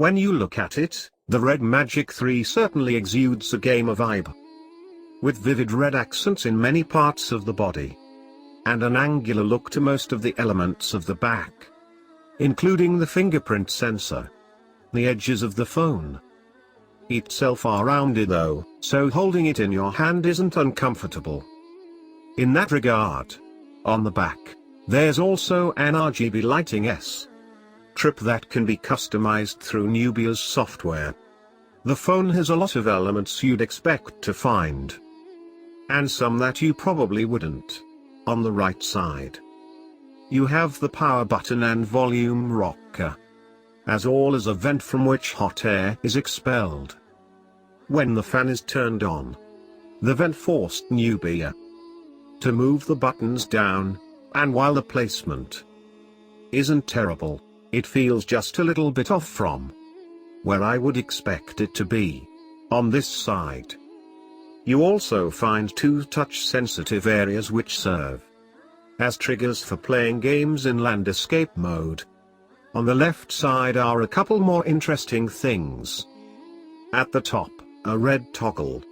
When you look at it, the Red Magic 3 certainly exudes a gamer vibe. With vivid red accents in many parts of the body. And an angular look to most of the elements of the back. Including the fingerprint sensor. The edges of the phone itself are rounded though, so holding it in your hand isn't uncomfortable. In that regard, on the back, there's also an RGB lighting strip that can be customized through Nubia's software. The phone has a lot of elements you'd expect to find. And some that you probably wouldn't. On the right side, you have the power button and volume rocker. As a vent from which hot air is expelled. When the fan is turned on, the vent forced Nubia to move the buttons down, and while the placement isn't terrible, it feels just a little bit off from where I would expect it to be, on this side. You also find two touch-sensitive areas which serve as triggers for playing games in landscape mode. On the left side are a couple more interesting things. At the top, a red toggle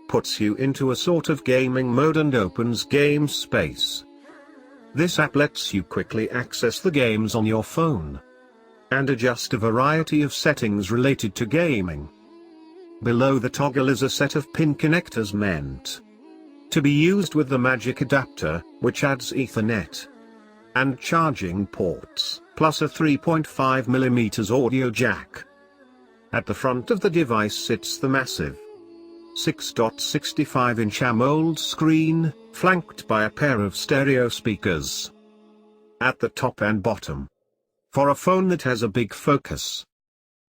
puts you into a sort of gaming mode and opens game space. This app lets you quickly access the games on your phone and adjust a variety of settings related to gaming. Below the toggle is a set of pin connectors meant to be used with the Magic adapter, which adds Ethernet and charging ports, plus a 3.5mm audio jack. At the front of the device sits the massive 6.65-inch AMOLED screen, flanked by a pair of stereo speakers at the top and bottom. For a phone that has a big focus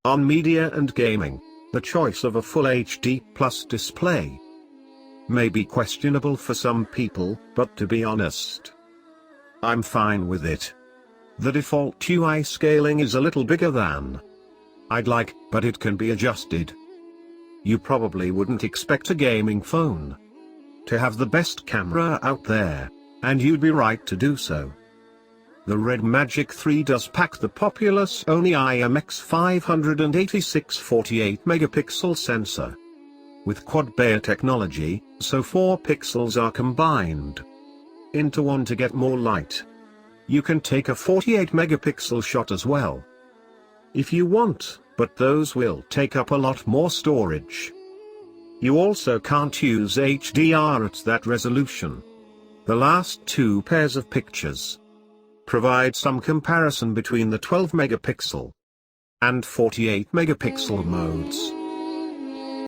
on media and gaming, the choice of a Full HD Plus display may be questionable for some people, but to be honest, I'm fine with it. The default UI scaling is a little bigger than I'd like, but it can be adjusted. You probably wouldn't expect a gaming phone to have the best camera out there, and you'd be right to do so. The Red Magic 3 does pack the popular Sony IMX586 48-megapixel sensor with quad-Bayer technology, so 4 pixels are combined into one to get more light. You can take a 48-megapixel shot as well if you want, but those will take up a lot more storage. You also can't use HDR at that resolution. The last two pairs of pictures provide some comparison between the 12-megapixel and 48-megapixel modes.